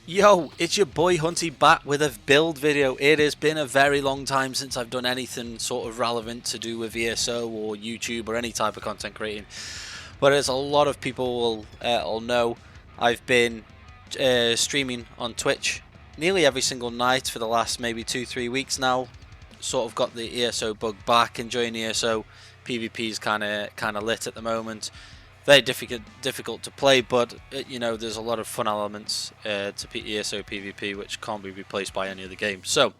Yo, it's your boy Hunty back with a build video. It has been a very long time since I've done anything sort of relevant to do with ESO or YouTube or any type of content creating. But as a lot of people will know, I've been streaming on Twitch nearly every single night for the last maybe 2-3 weeks now. Sort of got the ESO bug back, enjoying ESO. PvP is kind of lit at the moment. Very difficult to play, but you know, there's a lot of fun elements to ESO PvP which can't be replaced by any other game. So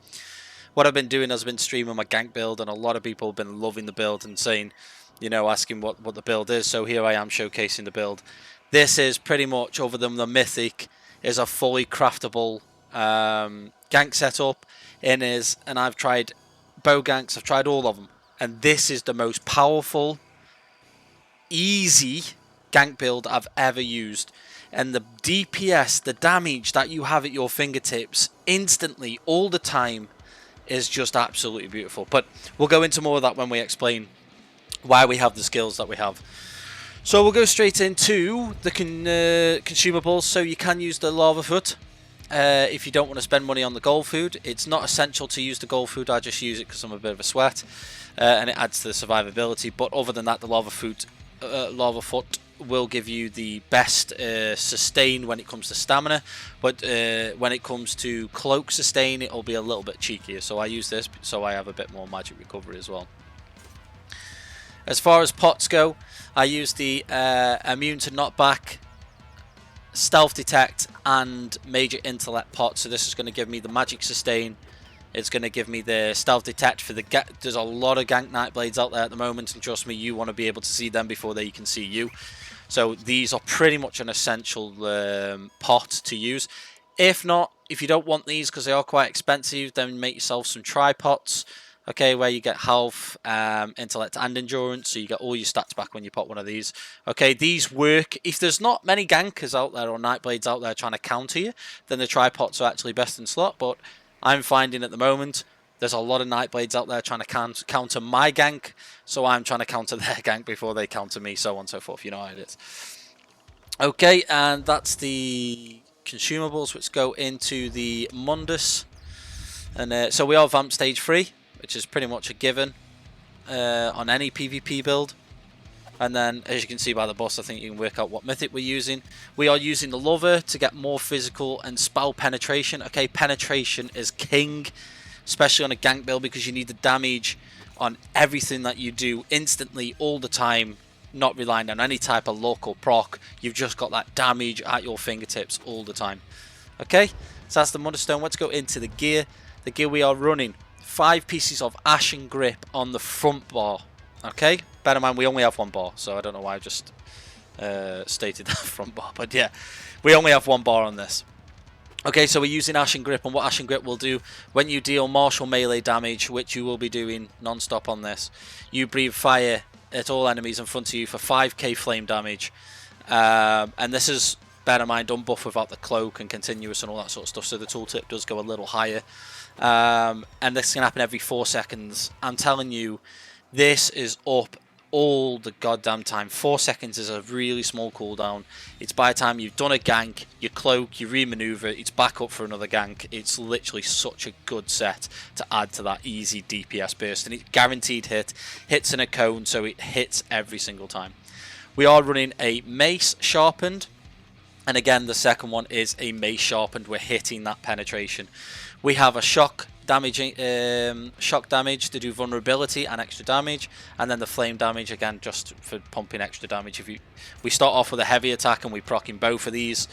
what I've been doing is I've been streaming my Gank build, and a lot of people have been loving the build and saying, you know, asking what the build is. So here I am showcasing the build. This is pretty much, other than the mythic, is a fully craftable Gank setup. And I've tried bow ganks, I've tried all of them, and this is the most powerful, easy gank build I've ever used. And the DPS, the damage that you have at your fingertips instantly all the time, is just absolutely beautiful. But we'll go into more of that when we explain why we have the skills that we have. So we'll go straight into the consumables. So you can use the lava foot if you don't want to spend money on the gold food. It's not essential to use the gold food. I just use it because I'm a bit of a sweat, and it adds to the survivability. But other than that, the lava foot will give you the best sustain when it comes to stamina, but when it comes to cloak sustain, it'll be a little bit cheekier. So I use this so I have a bit more magic recovery as well. As far as pots go, I use the immune to knockback, stealth detect, and major intellect pot. So this is going to give me the magic sustain. It's going to give me the stealth detect for the there's a lot of gank Nightblades out there at the moment, and trust me, you want to be able to see them before they can see you. So these are pretty much an essential pot to use. If not, if you don't want these because they are quite expensive, then make yourself some tripods, okay, where you get health, intellect, and endurance, so you get all your stats back when you pop one of these. Okay, these work if there's not many gankers out there or Nightblades out there trying to counter you, then the tripods are actually best in slot. But I'm finding at the moment there's a lot of Nightblades out there trying to counter my gank, so I'm trying to counter their gank before they counter me, so on and so forth. You know how it is. Okay, and that's the consumables which go into the Mundus. And so we are vamp stage 3, which is pretty much a given on any PvP build. And then, as you can see by the boss, I think you can work out what mythic we're using. We are using the lover to get more physical and spell penetration. Okay, penetration is king, especially on a gank build, because you need the damage on everything that you do instantly, all the time, not relying on any type of luck or proc. You've just got that damage at your fingertips all the time. Okay, so that's the Mudstone. Let's go into the gear. The gear we are running, 5 pieces of Ashen Grip on the front bar. Okay, bear in mind we only have 1 bar, so I don't know why I just stated that front bar, but yeah, we only have 1 bar on this. Okay, so we're using Ashen Grip, and what Ashen Grip will do, when you deal martial melee damage, which you will be doing non-stop on this, you breathe fire at all enemies in front of you for 5k flame damage. And this is, bear in mind, unbuff without the cloak and continuous and all that sort of stuff, so the tooltip does go a little higher. And this can happen every 4 seconds. I'm telling you, this is up all the goddamn time. 4 seconds is a really small cooldown. It's by the time you've done a gank, you cloak, you re-maneuver, it's back up for another gank. It's literally such a good set to add to that easy DPS burst, and it's guaranteed hits in a cone, so it hits every single time. We are running a mace sharpened, and again the second one is a mace sharpened. We're hitting that penetration. We have a shock damage to do vulnerability and extra damage, and then the flame damage again just for pumping extra damage. We start off with a heavy attack and we proc in both of these,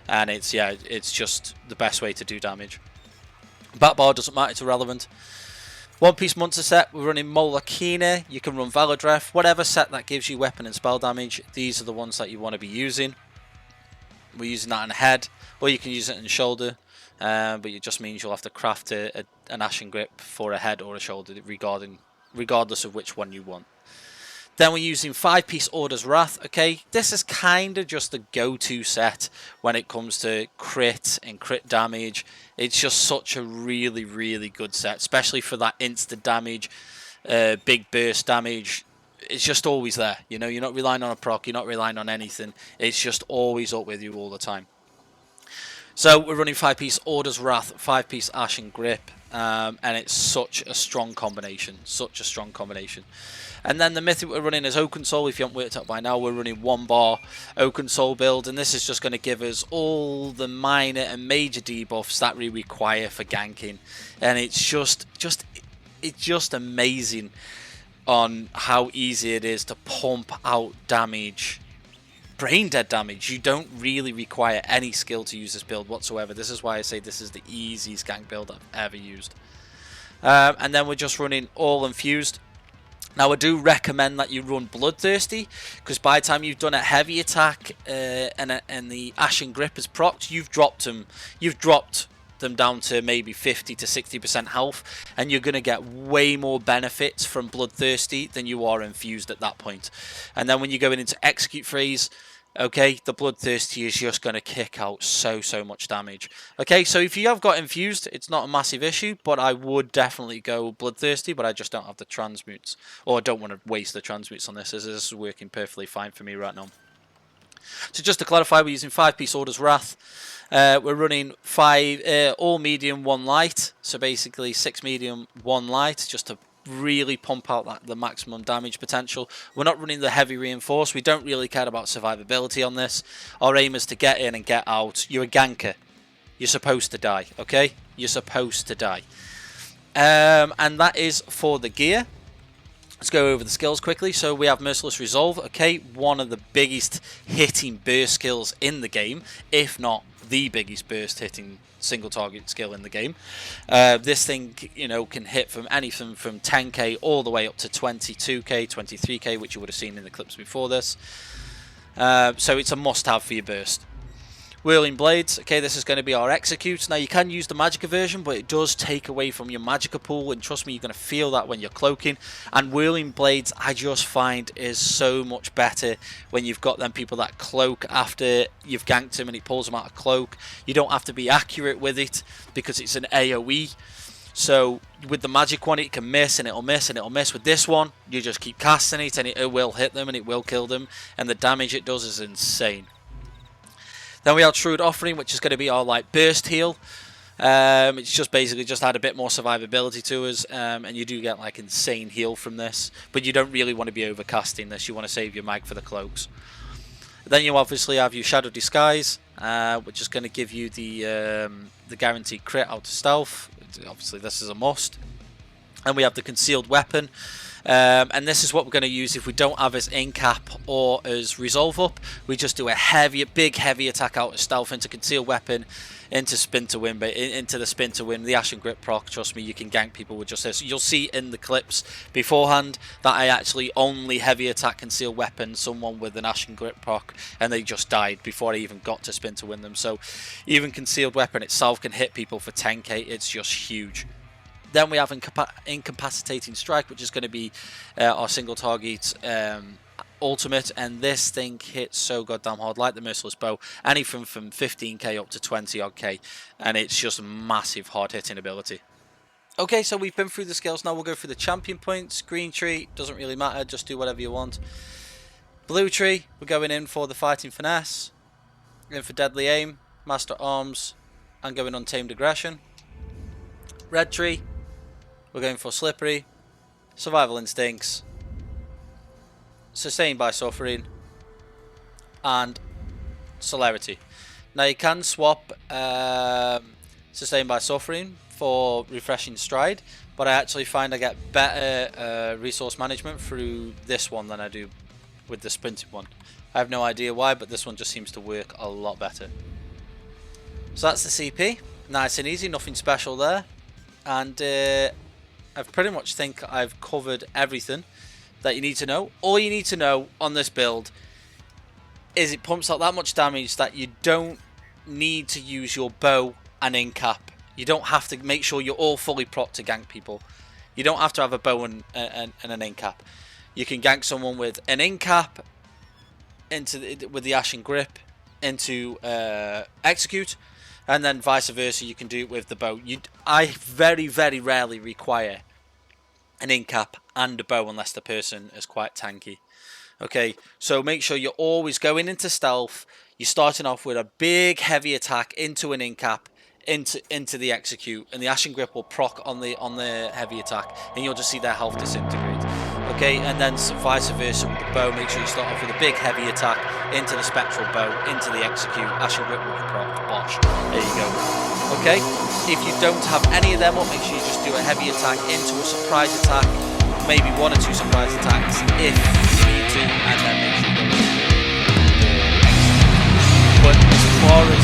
and it's just the best way to do damage. Bat bar doesn't matter, it's irrelevant. One Piece monster set, we're running Molokine. You can run Valadreth, whatever set that gives you weapon and spell damage. These are the ones that you want to be using. We're using that in head, or you can use it in shoulder. But it just means you'll have to craft an Ashen Grip for a head or a shoulder, regardless of which one you want. Then we're using 5-piece Order's Wrath. Okay, this is kind of just the go-to set when it comes to crit and crit damage. It's just such a really, really good set, especially for that instant damage, big burst damage. It's just always there. You know, you're not relying on a proc, you're not relying on anything. It's just always up with you all the time. So we're running 5-piece Order's Wrath, 5-piece Ashen Grip, and it's such a strong combination, And then the mythic we're running is Oaken Soul. If you haven't worked out by now, we're running 1-bar Oaken Soul build, and this is just going to give us all the minor and major debuffs that we require for ganking, and it's just amazing on how easy it is to pump out damage. Brain dead damage. You don't really require any skill to use this build whatsoever. This is why I say this is the easiest gank build I've ever used. And then we're just running all infused. Now I do recommend that you run Bloodthirsty, because by the time you've done a heavy attack and the Ashen Grip is procced, you've dropped them down to maybe 50 to 60% health, and you're going to get way more benefits from Bloodthirsty than you are infused at that point. And then when you're going into Execute Phase, okay, the Bloodthirsty is just going to kick out so much damage. Okay, so if you have got infused, it's not a massive issue, but I would definitely go Bloodthirsty, but I just don't have the transmutes, or I don't want to waste the transmutes on this, as this is working perfectly fine for me right now. So just to clarify, we're using 5-piece Order's Wrath. We're running 5 all medium, 1 light. So basically 6 medium, 1 light, just to really pump out the maximum damage potential. We're not running the heavy reinforce. We don't really care about survivability on this. Our aim is to get in and get out. You're a ganker. You're supposed to die, okay? You're supposed to die. And that is for the gear. Let's go over the skills quickly. So we have Merciless Resolve, okay, one of the biggest hitting burst skills in the game, if not the biggest burst hitting single target skill in the game. This thing, you know, can hit from anything from 10k all the way up to 22k, 23k, which you would have seen in the clips before this. So it's a must-have for your burst. Whirling Blades, okay, this is going to be our execute. Now you can use the Magicka version, but it does take away from your Magicka pool, and trust me, you're going to feel that when you're cloaking. And Whirling Blades, I just find, is so much better when you've got them people that cloak after you've ganked him and it pulls them out of cloak. You don't have to be accurate with it because it's an AoE. So with the magic one, it can miss and it'll miss and it'll miss. With this one, you just keep casting it and it will hit them and it will kill them, and the damage it does is insane. Then we have Shrewd Offering, which is going to be our like burst heal. It's just basically just add a bit more survivability to us, and you do get like insane heal from this. But you don't really want to be overcasting this. You want to save your mag for the cloaks. Then you obviously have your Shadow Disguise, which is going to give you the guaranteed crit out of stealth. Obviously, this is a must. And we have the Concealed Weapon. And this is what we're going to use if we don't have his in-cap or his resolve up. We just do a big heavy attack out of stealth into concealed weapon, into spin to win, but into the spin to win. The Ashen Grip proc, trust me, you can gank people with just this. You'll see in the clips beforehand that I actually only heavy attack concealed weapon someone with an Ashen Grip proc, and they just died before I even got to spin to win them. So even concealed weapon itself can hit people for 10k. It's just huge. Then we have incapacitating strike, which is going to be our single target ultimate, and this thing hits so goddamn hard, like the merciless bow, anything from 15k up to 20 odd k, and it's just a massive hard hitting ability. Okay, so we've been through the skills. Now we'll go through the champion points. Green tree, doesn't really matter, just do whatever you want. Blue tree, we're going in for the fighting finesse, in for deadly aim, master arms, and going untamed aggression. Red tree, we're going for slippery, survival instincts, sustained by suffering, and celerity. Now you can swap sustained by suffering for refreshing stride, but I actually find I get better resource management through this one than I do with the sprinted one. I have no idea why, but this one just seems to work a lot better. So that's the CP, nice and easy, nothing special there, and I pretty much think I've covered everything that you need to know. All you need to know on this build is it pumps out that much damage that you don't need to use your bow and in-cap. You don't have to make sure you're all fully proc to gank people. You don't have to have a bow and an in-cap. You can gank someone with an in-cap with the Ashen Grip into execute, and then vice versa. You can do it with the bow. I very rarely require an in-cap and a bow unless the person is quite tanky. Okay, so make sure you're always going into stealth. You're starting off with a big heavy attack into an in-cap, into the execute, and the Ashen Grip will proc on the heavy attack, and you'll just see their health disintegrate. Okay, and then vice versa with the bow. Make sure you start off with a big heavy attack into the spectral bow, into the execute. Ashen Grip will proc. Bosh. There you go. Okay, if you don't have any of them up, make sure you just do a heavy attack into a surprise attack, maybe 1 or 2 surprise attacks if you need to, and then make sure you go to execute. But as far as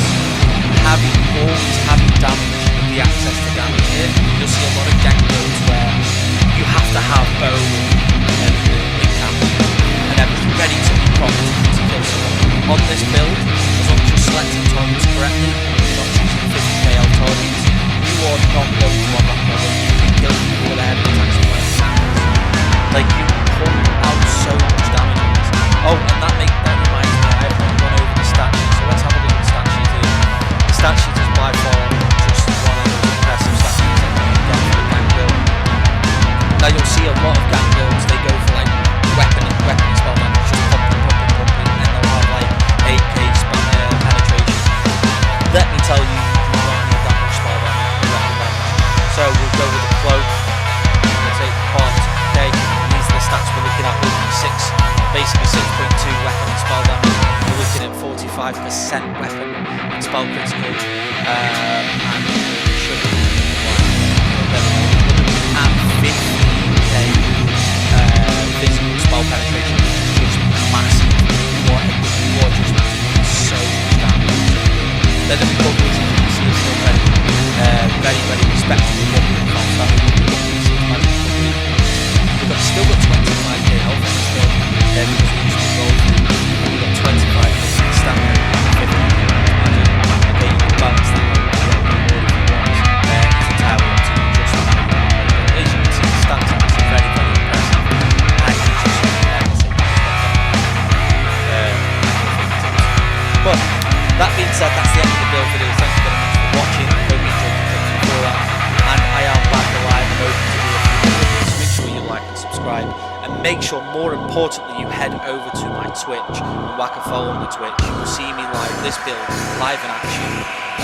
always having damage, the access to damage here, you'll see a lot of gank builds where you have to have bow and in-cap and everything ready to be prompted to kill someone. On this build, as long as you're selecting targets correctly, you're not choosing 50k targets, you are not going to have that problem. You can kill people with a heavy attacks and like, you pull out so much damage on this. Oh, and that reminds me, I haven't gone over the stat sheet, so let's have a look at the stat sheet here. The stat sheet is by far just one of the impressive stat sheets I can get for the gank build. Now you'll see a lot of gank builds, they go for like weapon and spell damage, just pumping, and they'll have like 8k penetration. Let me tell you, you don't need that much spell damage or weapon damage. So we'll go with the cloak, we'll take the part, okay, these are the stats we're looking at, basically 6.2 weapon and spell damage. We're looking at 45% weapon and spell critical, and we should be at 50k physical spell penetration, which is massive. You are just so much damage. Then the recoveries, you can see, is still very respectable. We've still got 25k health on this build, because we used to go through, we've got 25k stamina, 50k magic. Okay, you can balance that out, it's entirely up to you, just as you can see, the stats are very impressive, and you just but that being said, that's the end of the build video. Thank you very much for watching. I hope you enjoyed the clips before that, and I am back alive and open to do a few videos. Make sure you like and subscribe, and make sure, more importantly, you head over to my Twitch and whack a follow on the Twitch. You will see me live, this build live in action,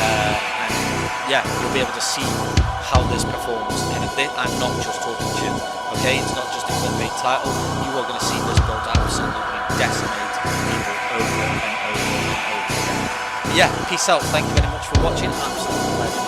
and yeah, you'll be able to see how this performs. And I'm not just talking shit, okay? It's not just a clickbait title. You are going to see this build absolutely decimate people over and over and over again. Yeah, peace out. Thank you very much for watching. Absolutely.